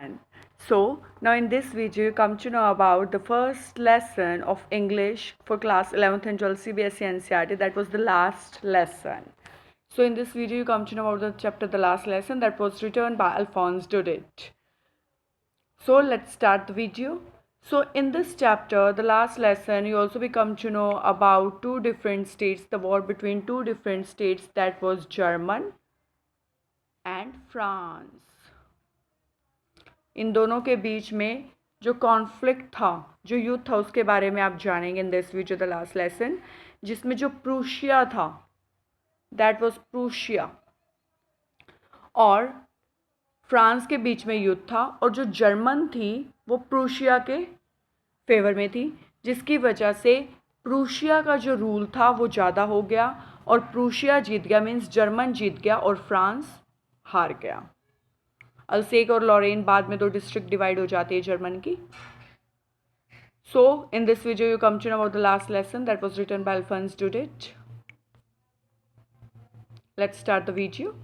And so, now in this video, you come to know about the first lesson of English for class 11th and 12th CBSE NCERT. That was the last lesson. So, in this video, you come to know about the chapter, the last lesson that was written by Alphonse Daudet. So, let's start the video. So, in this chapter, the last lesson, you also become to know about two different states, the war between two different states, that was German and France. इन दोनों के बीच में जो conflict था, जो युद्ध था, उसके बारे में आप जानेंगे इन this video the last lesson, जिसमें जो प्रूशिया था, दैट वाज प्रूशिया, और फ्रांस के बीच में युद्ध था, और जो जर्मन थी वो प्रूशिया के फेवर में थी, जिसकी वजह से प्रूशिया का जो रूल था वो ज़्यादा हो गया और प्रूशिया जीत गया, मीन्स जर्मन जीत गया और फ्रांस हार गया। अल्सेक और लॉरेन बाद में दो डिस्ट्रिक्ट डिवाइड हो जाती है जर्मन की। So in this video you come to know about the last lesson that was written by Alphonse Daudet. Let's start the video.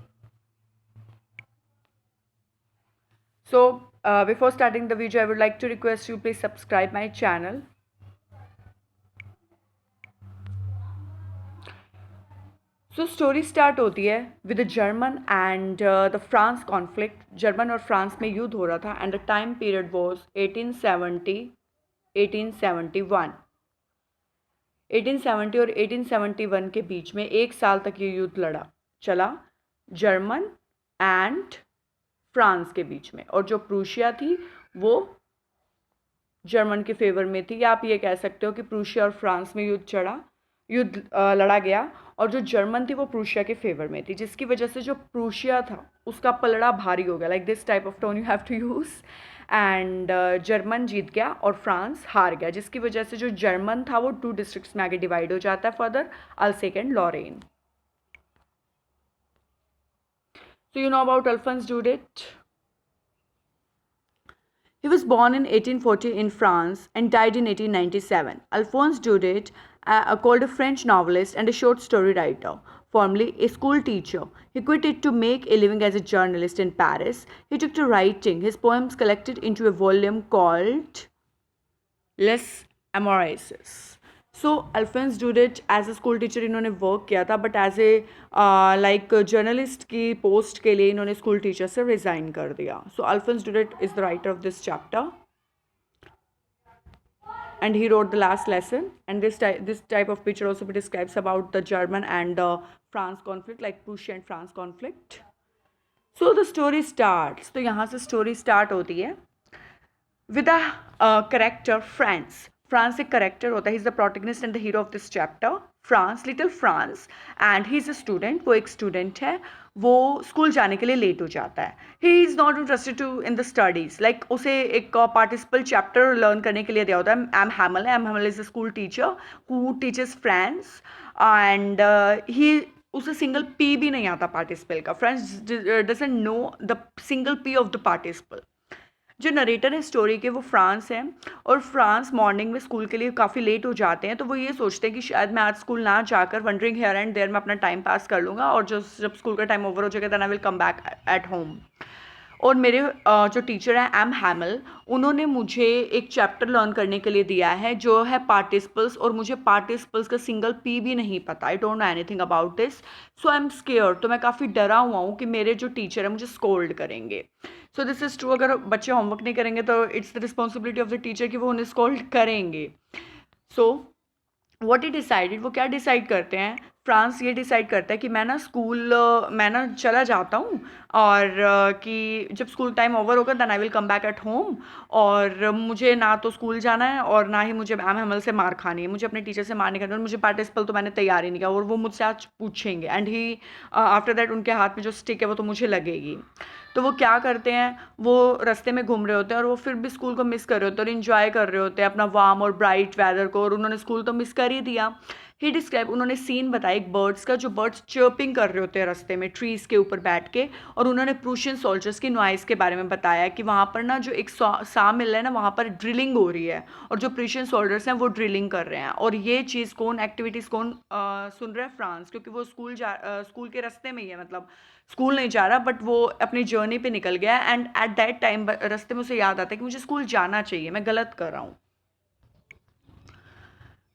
So before starting the video, I would like to request you please subscribe my channel. So story start होती है with the German and the France conflict. German और France में युद्ध हो रहा था and the time period was 1870 और 1871 के बीच में एक साल तक ये युद्ध चला जर्मन एंड फ्रांस के बीच में, और जो प्रूशिया थी वो जर्मन के फेवर में थी, या आप ये कह सकते हो कि प्रूशिया और फ्रांस में युद्ध लड़ा गया, और जो जर्मन थी वो प्रूशिया के फेवर में थी, जिसकी वजह से जो प्रूशिया था उसका पलड़ा भारी हो गया, like this type of tone you have to use, and German जीत गया और फ्रांस हार गया, जिसकी वजह से जो जर्मन था वो टू डिस्ट्रिक्ट्स में आगे डिवाइड हो जाता है, further Alsace and Lorraine. So you know about Alphonse Daudet? He was born in 1840 in France and died in 1897. Alphonse Daudet, called a French novelist and a short story writer, formerly a school teacher. He quit it to make a living as a journalist in Paris. He took to writing, his poems collected into a volume called Les Amoureuses. So Alphonse Daudet as a school teacher इन्होंने work किया था, but as a like journalist की post के लिए इन्होंने school teacher से resign कर दिया। So Alphonse Daudet is the writer of this chapter and he wrote the last lesson, and this type of picture also describes about the German and the France conflict, like Prussia and France conflict. So the story starts, तो यहाँ से story start होती है with a character France एक character होता है, he is the protagonist and the hero of this chapter, France, little France, and he is a student, वो एक स्टूडेंट है, वो स्कूल जाने के लिए लेट हो जाता है, he is not interested to in the studies, like उसे एक पार्टिसिपल चैप्टर लर्न करने के लिए दिया होता है। M Hamel is a school teacher who teachers France, and he उसे सिंगल पी भी नहीं आता पार्टिसिपल का, France doesn't know the single P of the participle. जो नरेटर है स्टोरी के वो फ्रांस है, और फ्रांस मॉर्निंग में स्कूल के लिए काफ़ी लेट हो जाते हैं, तो वो ये सोचते हैं कि शायद मैं आज स्कूल ना जाकर वंडरिंग हियर एंड देयर में अपना टाइम पास कर लूँगा, और जब स्कूल का टाइम ओवर हो जाएगा then I will come back at home. और मेरे जो टीचर हैं एम हैमल, उन्होंने मुझे एक चैप्टर लर्न करने के लिए दिया है जो है पार्टिसिपल्स, और मुझे पार्टिसिपल्स का सिंगल पी भी नहीं पता, I don't know anything about this, so I am square, तो मैं काफ़ी डरा हुआ हूँ कि मेरे जो टीचर है मुझे स्कोल्ड करेंगे। सो दिस इज़ ट्रू, अगर बच्चे होमवर्क नहीं करेंगे तो it's the responsibility of the teacher कि वो उन्हें स्कोल्ड करेंगे। सो व्हाट ही डिसाइडेड, वो क्या डिसाइड करते हैं, फ्रांस ये डिसाइड करता है कि मैं ना चला जाता हूँ, और कि जब स्कूल टाइम ओवर होगा then I will come back at home, और मुझे ना तो स्कूल जाना है और ना ही मुझे मैम हमल से मार खानी है, मुझे अपने टीचर से मार नहीं खानी, और मुझे पार्टिसिपल तो मैंने तैयार ही नहीं किया, और वो मुझसे आज पूछेंगे, एंड ही आफ्टर दैट उनके हाथ में जो स्टिक है वो तो मुझे लगेगी। तो वो क्या करते हैं, वो रास्ते में घूम रहे होते हैं और वो फिर भी स्कूल को मिस कर रहे होते हैं और इन्जॉय कर रहे होते हैं अपना वार्म और ब्राइट वेदर को, और उन्होंने स्कूल तो मिस कर ही दिया, ही डिस्क्राइब, उन्होंने सीन बताया एक बर्ड्स का, जो बर्ड्स चर्पिंग कर रहे होते हैं रास्ते में ट्रीज़ के ऊपर बैठ के। और उन्होंने प्रूशियन सोल्जर्स की नॉइज़ के बारे में बताया कि वहाँ पर ना जो एक सा मिल है ना, वहाँ पर ड्रिलिंग हो रही है और जो प्रूशियन सोल्जर्स हैं वो ड्रिलिंग कर रहे हैं। और ये चीज़ कौन, एक्टिविटीज़ कौन सुन रहा है? फ्रांस, क्योंकि वो स्कूल के रास्ते में ही है, मतलब स्कूल नहीं जा रहा बट वो अपनी जर्नी पे निकल गया है। एंड एट दैट टाइम रास्ते में उसे याद आता है कि मुझे स्कूल जाना चाहिए, मैं गलत कर रहा हूँ।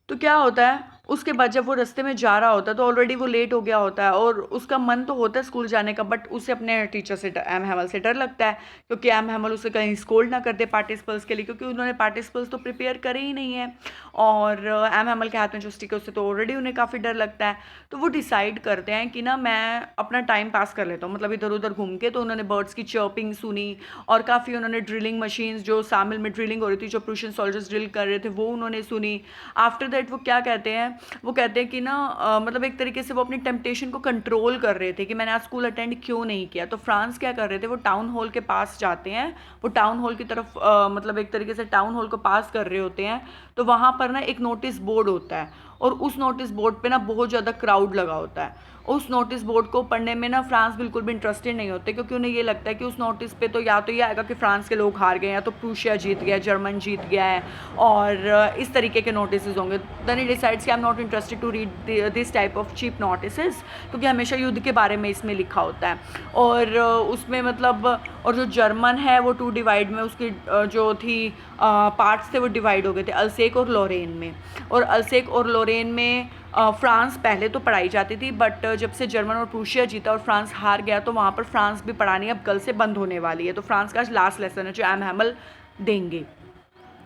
तो क्या होता है, उसके बाद जब वो रास्ते में जा रहा होता है तो ऑलरेडी वो लेट हो गया होता है और उसका मन तो होता है स्कूल जाने का, बट उसे अपने टीचर से, एम हैमल से डर लगता है, क्योंकि एम हैमल उसे कहीं स्कोल्ड ना कर दे पार्टिसिपल्स के लिए, क्योंकि उन्होंने पार्टिसिपल्स तो प्रिपेयर करे ही नहीं है। और एम हैमल के हाथ में जो स्टिक है उससे तो ऑलरेडी उन्हें काफ़ी डर लगता है। तो वो डिसाइड करते हैं कि ना मैं अपना टाइम पास कर लेता हूँ, मतलब इधर उधर घूम के। तो उन्होंने बर्ड्स की चर्पिंग सुनी और काफ़ी उन्होंने ड्रिलिंग मशीन्स, जो सामिल में ड्रिलिंग हो रही थी, जो प्रूशियन सोल्जर्स ड्रिल कर रहे थे, वो उन्होंने सुनी। आफ्टर दैट वो क्या कहते हैं, वो कहते हैं कि ना मतलब एक तरीके से वो अपनी टेम्पटेशन को कंट्रोल कर रहे थे कि मैंने आज स्कूल अटेंड क्यों नहीं किया। तो फ्रांस क्या कर रहे थे, वो टाउन हॉल के पास जाते हैं, वो टाउन हॉल की तरफ मतलब एक तरीके से टाउन हॉल को पास कर रहे होते हैं। तो वहाँ पर ना एक नोटिस बोर्ड होता है और उस नोटिस बोर्ड पे ना बहुत ज़्यादा क्राउड लगा होता है। उस नोटिस बोर्ड को पढ़ने में ना फ्रांस बिल्कुल भी इंटरेस्टेड नहीं होते, क्योंकि उन्हें ये लगता है कि उस नोटिस पे तो या तो ये आएगा कि फ्रांस के लोग हार गए, या तो प्रूशिया जीत गया, जर्मन जीत गया है, और इस तरीके के नोटिस होंगे। देन ही डिसाइड्स कि I am not interested to read this type of cheap notice, क्योंकि हमेशा युद्ध के बारे में इसमें लिखा होता है। और उसमें मतलब, और जो जर्मन है वो टू डिवाइड में, उसकी जो थी पार्ट्स थे वो डिवाइड हो गए थे अल्सेक और लॉरेन में। और अल्सेक और लॉरेन में फ्रांस पहले तो पढ़ाई जाती थी, बट जब से जर्मन और प्रूशिया जीता और फ्रांस हार गया तो वहाँ पर फ्रांस भी पढ़ानी अब कल से बंद होने वाली है। तो फ्रांस का लास्ट लेसन है जो एम हैमल देंगे,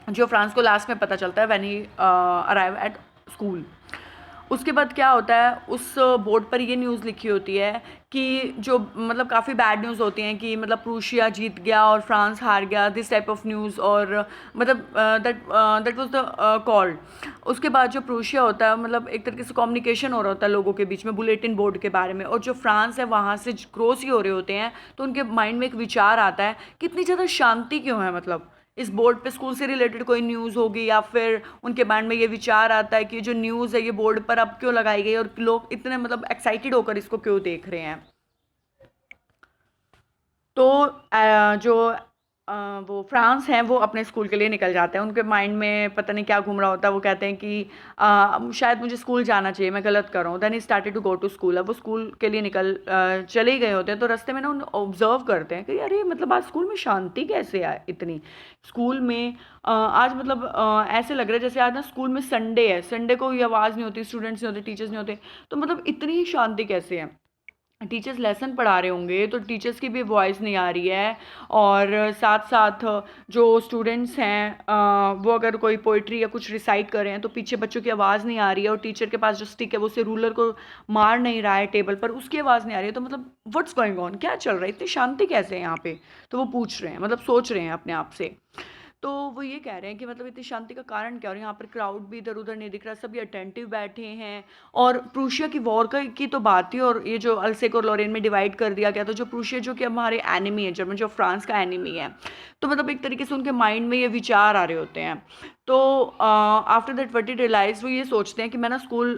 जो फ्रांस को लास्ट में पता चलता है when he arrive at school. उसके बाद क्या होता है, उस बोर्ड पर ये न्यूज़ लिखी होती है कि जो मतलब काफ़ी बैड न्यूज़ होती हैं कि मतलब प्रूशिया जीत गया और फ्रांस हार गया, दिस टाइप ऑफ न्यूज़। और मतलब दैट वाज द कॉल्ड। उसके बाद जो प्रूशिया होता है, मतलब एक तरीके से कम्युनिकेशन हो रहा होता है लोगों के बीच में बुलेटिन बोर्ड के बारे में, और जो फ्रांस है वहाँ से क्रॉस ही हो रहे होते हैं। तो उनके माइंड में एक विचार आता है कि इतनी ज़्यादा शांति क्यों है, मतलब इस बोर्ड पे स्कूल से रिलेटेड कोई न्यूज़ होगी, या फिर उनके माइंड में ये विचार आता है कि जो न्यूज़ है ये बोर्ड पर अब क्यों लगाई गई और लोग इतने मतलब एक्साइटेड होकर इसको क्यों देख रहे हैं। तो जो वो फ्रांस हैं वो अपने स्कूल के लिए निकल जाते हैं, उनके माइंड में पता नहीं क्या घूम रहा होता है। वो कहते हैं कि शायद मुझे स्कूल जाना चाहिए, मैं गलत कर रहा हूँ। Then he started to go to school. अब वो स्कूल के लिए चले ही गए होते हैं। तो रास्ते में ना उन ऑब्जर्व करते हैं कि अरे मतलब आज स्कूल में शांति कैसे है इतनी। स्कूल में आज मतलब ऐसे लग रहा है जैसे आज ना स्कूल में संडे है, संडे को ये आवाज़ नहीं होती, स्टूडेंट्स नहीं होते, टीचर्स नहीं होते। तो मतलब इतनी शांति कैसे है। टीचर्स लेसन पढ़ा रहे होंगे तो टीचर्स की भी वॉइस नहीं आ रही है। और साथ साथ जो स्टूडेंट्स हैं वो अगर कोई पोइट्री या कुछ रिसाइट कर रहे हैं तो पीछे बच्चों की आवाज़ नहीं आ रही है, और टीचर के पास जो स्टिक है वो उसे रूलर को मार नहीं रहा है टेबल पर, उसकी आवाज़ नहीं आ रही है। तो मतलब व्हाट्स गोइंग ऑन, क्या चल रहा है, इतनी शांति कैसे है यहाँ पे। तो वो पूछ रहे हैं, मतलब सोच रहे हैं अपने आप से। तो वो ये कह रहे हैं कि मतलब इतनी शांति का कारण क्या, और यहाँ पर क्राउड भी इधर उधर नहीं दिख रहा, सभी अटेंटिव बैठे हैं। और प्रूशिया की वॉर की तो बात थी, और ये जो अल्सेक और लॉरेन में डिवाइड कर दिया गया, तो जो प्रूशिया जो कि हमारे एनिमी है, जर्मन जो फ्रांस का एनिमी है, तो मतलब एक तरीके से उनके माइंड में ये विचार आ रहे होते हैं। तो after that what it realize, वो ये सोचते हैं कि मैं ना स्कूल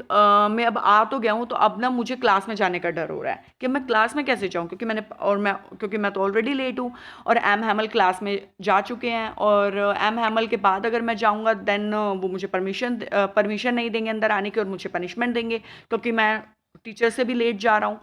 में अब आ तो गया हूँ, तो अब ना मुझे क्लास में जाने का डर हो रहा है कि मैं क्लास में कैसे जाऊँ, क्योंकि मैं तो ऑलरेडी लेट हूँ और एम हैमल क्लास में जा चुके हैं। और एम हैमल के बाद अगर मैं जाऊँगा देन वो मुझे परमिशन नहीं देंगे अंदर आने की, और मुझे पनिशमेंट देंगे क्योंकि मैं टीचर से भी लेट जा रहा हूँ।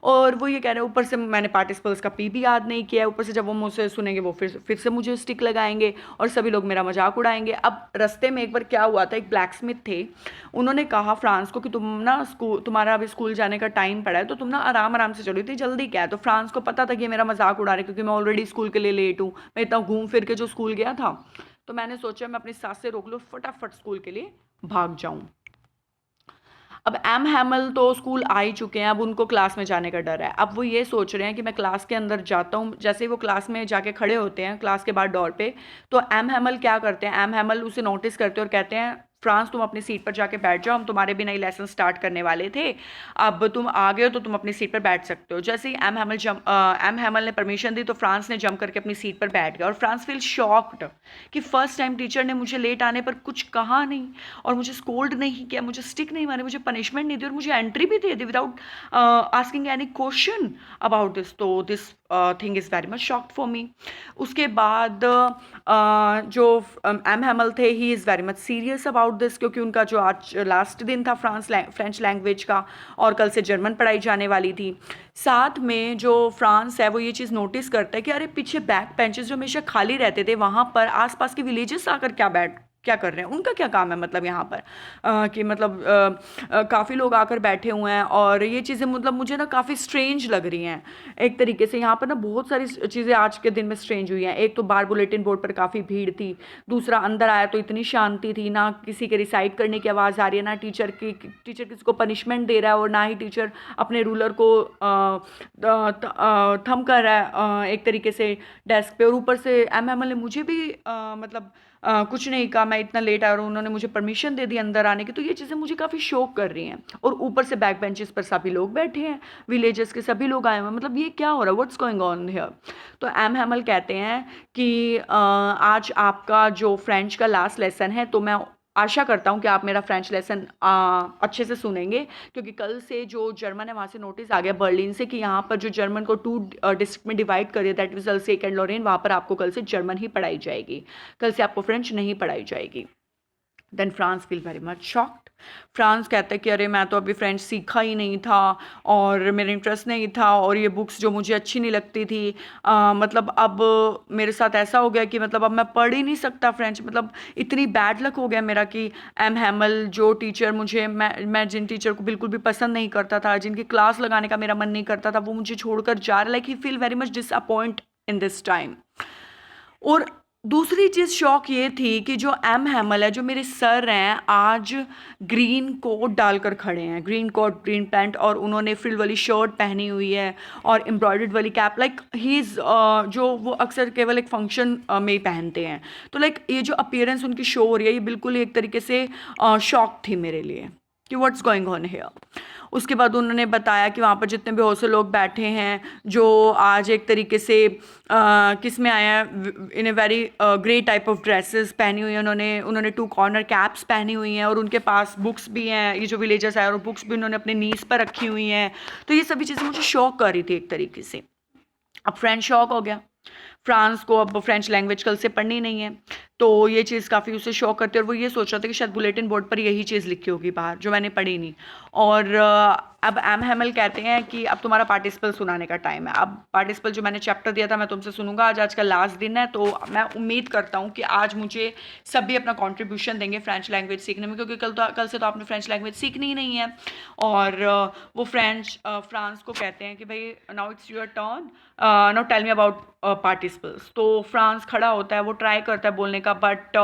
और वो ये कह रहे हैं, ऊपर से मैंने पार्टिसिपल्स का पी भी याद नहीं किया है, ऊपर से जब वो मुझसे सुनेंगे वो फिर से मुझे स्टिक लगाएंगे और सभी लोग मेरा मजाक उड़ाएंगे। अब रास्ते में एक बार क्या हुआ था, एक ब्लैक स्मिथ थे, उन्होंने कहा फ्रांस को कि तुम ना तुम्हारा अभी स्कूल जाने का टाइम पड़ा है, तो तुम ना आराम आराम से चलो, इतनी जल्दी क्या है। तो फ्रांस को पता था कि मेरा मजाक उड़ा रहे, क्योंकि मैं ऑलरेडी स्कूल के लिए लेट हूँ, मैं इतना घूम फिर के जो स्कूल गया था। तो मैंने सोचा मैं अपनी सास से रोक लो, फटाफट स्कूल के लिए भाग जाऊँ। अब एम हैमल तो स्कूल आ ही चुके हैं, अब उनको क्लास में जाने का डर है। अब वो ये सोच रहे हैं कि मैं क्लास के अंदर जाता हूँ। जैसे ही वो क्लास में जाके खड़े होते हैं क्लास के बाद डोर पे, तो एम हैमल क्या करते हैं, एम हैमल उसे नोटिस करते हैं और कहते हैं फ्रांस तुम अपनी सीट पर जाके बैठ जाओ, हम तुम्हारे बिना ही लेसन स्टार्ट करने वाले थे, अब तुम आ गए हो तो तुम अपनी सीट पर बैठ सकते हो। जैसे ही एम हैमल ने परमिशन दी तो फ्रांस ने जंप करके अपनी सीट पर बैठ गया और फ्रांस फील शॉक्ड कि फर्स्ट टाइम टीचर ने मुझे लेट आने पर कुछ कहा नहीं और मुझे स्कोल्ड नहीं किया, मुझे स्टिक नहीं मारे, मुझे पनिशमेंट नहीं दी और मुझे एंट्री भी दे दी without asking any question about this. तो this thing is very much shocked for me. उसके बाद जो एम हैमल थे, he is very much serious about this, क्योंकि उनका जो आज लास्ट दिन था फ्रेंच लैंग्वेज का और कल से जर्मन पढ़ाई जाने वाली थी। साथ में जो फ्रांस है वो ये चीज़ नोटिस करता है कि अरे पीछे बैक बेंचेस जो हमेशा खाली रहते थे वहाँ पर आसपास के विलेजेस आकर क्या कर रहे हैं, उनका क्या काम है मतलब यहाँ पर कि मतलब काफ़ी लोग आकर बैठे हुए हैं और ये चीज़ें मतलब मुझे ना काफ़ी स्ट्रेंज लग रही हैं एक तरीके से। यहाँ पर ना बहुत सारी चीज़ें आज के दिन में स्ट्रेंज हुई हैं। एक तो बाहर बुलेटिन बोर्ड पर काफ़ी भीड़ थी, दूसरा अंदर आया तो इतनी शांति थी, ना किसी के रिसाइट करने की आवाज़ आ रही है, ना टीचर किसी को पनिशमेंट दे रहा है और ना ही टीचर अपने रूलर को थम कर रहा है एक तरीके से डेस्क पे। और ऊपर से एम एम एल ने मुझे भी मतलब कुछ नहीं कहा, मैं इतना लेट आया और उन्होंने मुझे परमिशन दे दी अंदर आने की। तो ये चीज़ें मुझे काफ़ी शॉक कर रही हैं। और ऊपर से बैक बेंचेस पर सभी लोग बैठे हैं, विलेजेस के सभी लोग आए हुए हैं, मतलब ये क्या हो रहा है, व्हाट्स गोइंग ऑन हियर। तो एम हैमल कहते हैं कि आज आपका जो फ्रेंच का लास्ट लेसन है, तो मैं आशा करता हूँ कि आप मेरा फ्रेंच लेसन अच्छे से सुनेंगे, क्योंकि कल से जो जर्मन है वहाँ से नोटिस आ गया बर्लिन से कि यहाँ पर जो जर्मन को 2 डिस्ट्रिक्ट में डिवाइड कर दिया, दैट इज अल्सेक एंड लॉरेन, वहाँ पर आपको कल से जर्मन ही पढ़ाई जाएगी, कल से आपको फ्रेंच नहीं पढ़ाई जाएगी। Then France feel very much shocked. France कहता है कि अरे मैं तो अभी फ्रेंच सीखा ही नहीं था और मेरा इंटरेस्ट नहीं था और ये बुक्स जो मुझे अच्छी नहीं लगती थी, मतलब अब मेरे साथ ऐसा हो गया कि मतलब अब मैं पढ़ ही नहीं सकता फ्रेंच, मतलब इतनी बैड लक हो गया मेरा कि एम हैमल जो टीचर मैं जिन टीचर को बिल्कुल भी पसंद नहीं करता था, जिनकी क्लास लगाने का मेरा मन नहीं करता था, वो मुझे छोड़कर जा रहा, like he feel very much disappoint in this time. और दूसरी चीज़ शौक ये थी कि जो एम हैमल है, जो मेरे सर हैं, आज ग्रीन कोट डालकर खड़े हैं, ग्रीन कोट ग्रीन पैंट, और उन्होंने फ्रिल वाली शर्ट पहनी हुई है और एम्ब्रॉयडर्ड वाली कैप, लाइक ही इज़ जो वो अक्सर केवल एक फंक्शन में ही पहनते हैं। तो लाइक ये जो अपीयरेंस उनकी शो हो रही है, ये बिल्कुल एक तरीके से शौक थी मेरे लिए कि व्हाट्स गोइंग ऑन हियर। उसके बाद उन्होंने बताया कि वहाँ पर जितने भी बहुत से लोग बैठे हैं जो आज एक तरीके से किस में आए हैं, in a very grey type of dresses पहनी हुई हैं, उन्होंने 2 कॉर्नर कैप्स पहनी हुई हैं और उनके पास बुक्स भी हैं, ये जो विलेजर्स आए और बुक्स भी उन्होंने अपने नीज पर रखी हुई हैं। तो ये सभी चीज़ें मुझे शौक कर रही थी एक तरीके से। अब फ्रेंच शौक हो गया, फ्रांस को अब फ्रेंच लैंग्वेज कल से पढ़नी नहीं है, तो ये चीज़ काफ़ी उसे शौक करती है और वो ये सोच रहा था कि शायद बुलेटिन बोर्ड पर यही चीज़ लिखी होगी बाहर जो मैंने पढ़ी नहीं। और अब एम हैमल कहते हैं कि अब तुम्हारा पार्टिसिपल सुनाने का टाइम है। अब पार्टिसिपल जो मैंने चैप्टर दिया था मैं तुमसे सुनूंगा, आज का लास्ट दिन है, तो मैं उम्मीद करता हूँ कि आज मुझे सभी अपना कॉन्ट्रीब्यूशन देंगे फ्रेंच लैंग्वेज सीखने में, क्योंकि कल से तो आपने फ्रेंच लैंग्वेज सीखनी ही नहीं है। और वो फ्रांस को कहते हैं कि भाई now it's your turn, now tell me about participles. तो फ्रांस खड़ा होता है, वो ट्राई करता है बोलने का, बट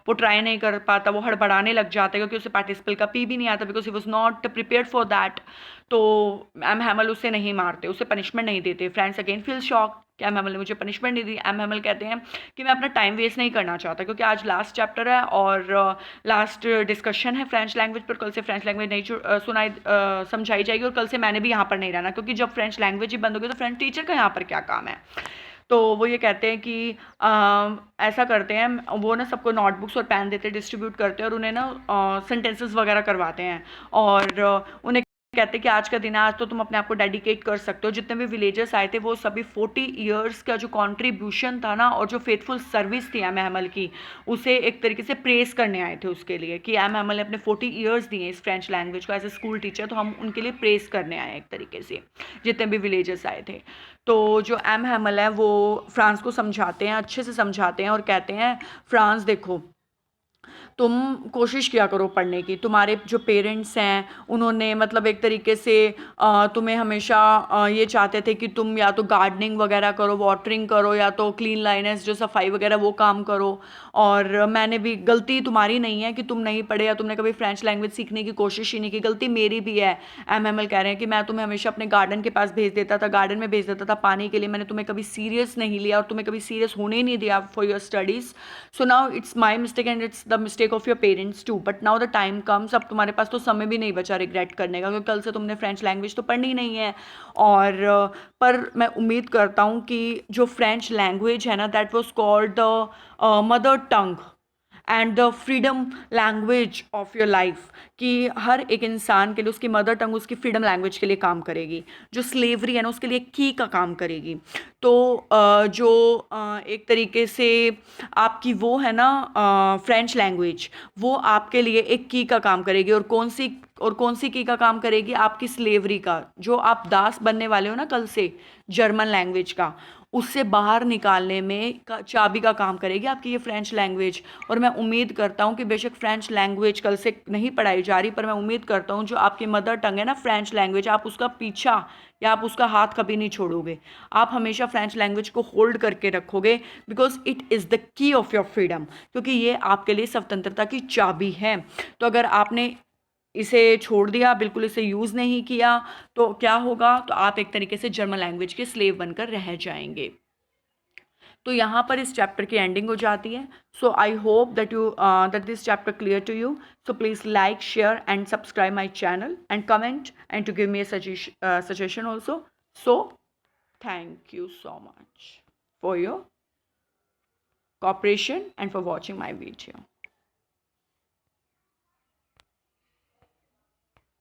वो ट्राई नहीं कर पाता, वो हड़बड़ाने लग जाता है क्योंकि उसे पार्टिसिपल का पी भी नहीं आता, because he was not prepared for that. तो एम हैमल उसे नहीं मारते, उसे पनिशमेंट नहीं देते। फ्रेंड्स अगेन फील शॉक कि एम हैमल ने मुझे पनिशमेंट नहीं दी। एम हैमल कहते हैं कि मैं अपना टाइम वेस्ट नहीं करना चाहता, क्योंकि आज लास्ट चैप्टर है और लास्ट डिस्कशन है फ्रेंच लैंग्वेज पर, कल से फ्रेंच लैंग्वेज नहीं समझाई जाएगी और कल से मैंने भी यहाँ पर नहीं रहना, क्योंकि जब फ्रेंच लैंग्वेज ही बंद होगी तो फ्रेंच टीचर का यहाँ पर क्या काम है। तो वो ये कहते हैं कि ऐसा करते हैं, वो ना सबको नोटबुक्स और पेन देते डिस्ट्रीब्यूट करते हैं और उन्हें ना सेंटेंसेस वगैरह करवाते हैं और उन्हें कहते हैं कि आज का दिन है, आज तो तुम अपने आप को डेडिकेट कर सकते हो। जितने भी विलेजर्स आए थे वो सभी 40 ईयर्स का जो कंट्रीब्यूशन था ना और जो फेथफुल सर्विस थी एम हैमल की, उसे एक तरीके से प्रेस करने आए थे उसके लिए कि एम हैमल ने अपने 40 ईयर्स दिए इस फ्रेंच लैंग्वेज को एज ए स्कूल टीचर, तो हम उनके लिए प्रेस करने आए एक तरीके से जितने भी विलेजर्स आए थे। तो जो एम हैमल है वो फ्रांस को समझाते हैं, अच्छे से समझाते हैं और कहते हैं फ्रांस देखो, तुम कोशिश किया करो पढ़ने की, तुम्हारे जो पेरेंट्स हैं उन्होंने मतलब एक तरीके से तुम्हें हमेशा ये चाहते थे कि तुम या तो गार्डनिंग वगैरह करो, वाटरिंग करो, या तो क्लीन लाइनेस जो सफाई वगैरह वो काम करो। और मैंने भी, गलती तुम्हारी नहीं है कि तुम नहीं पढ़े या तुमने कभी फ्रेंच लैंग्वेज सीखने की कोशिश ही नहीं की, गलती मेरी भी है। एम एम एल कह रहे हैं कि मैं तुम्हें हमेशा अपने गार्डन के पास भेज देता था, गार्डन में भेज देता था पानी के लिए, मैंने तुम्हें कभी सीरियस नहीं लिया और तुम्हें कभी सीरियस होने ही नहीं दिया for your studies. So now it's my mistake and it's the mistake mistake of your parents too, but now the time comes, अब तुम्हारे पास तो समय भी नहीं बचा रिग्रेट करने का, क्योंकि कल से तुमने फ्रेंच लैंग्वेज तो पढ़नी ही नहीं है। और पर मैं उम्मीद करता हूँ कि जो फ्रेंच लैंग्वेज है ना, that was called the mother tongue and the freedom language of your life, कि हर एक इंसान के लिए उसकी मदर टंग उसकी फ्रीडम लैंग्वेज के लिए काम करेगी, जो स्लेवरी है ना उसके लिए की का काम करेगी। तो एक तरीके से आपकी वो है ना फ्रेंच लैंग्वेज, वो आपके लिए एक की का काम करेगी। और कौन सी की का काम करेगी? आपकी स्लेवरी का, जो आप दास बनने वाले हो ना कल से जर्मन लैंग्वेज का, उससे बाहर निकालने में चाबी का काम करेगी आपकी ये फ्रेंच लैंग्वेज। और मैं उम्मीद करता हूँ कि बेशक फ्रेंच लैंग्वेज कल से नहीं पढ़ाई जा रही, पर मैं उम्मीद करता हूँ जो आपकी मदर टंग है ना फ्रेंच लैंग्वेज, आप उसका पीछा या आप उसका हाथ कभी नहीं छोड़ोगे। आप हमेशा फ्रेंच लैंग्वेज को होल्ड करके रखोगे, because it is the key of your freedom, क्योंकि ये आपके लिए स्वतंत्रता की चाबी है। तो अगर आपने इसे छोड़ दिया, बिल्कुल इसे यूज़ नहीं किया, तो क्या होगा? तो आप एक तरीके से जर्मन लैंग्वेज के स्लेव बनकर रह जाएंगे। तो यहाँ पर इस चैप्टर की एंडिंग हो जाती है। So I hope that this chapter clear to you. So please like, share and subscribe my channel and comment and to give me a suggestion also. So thank you so much for your cooperation and for watching my video.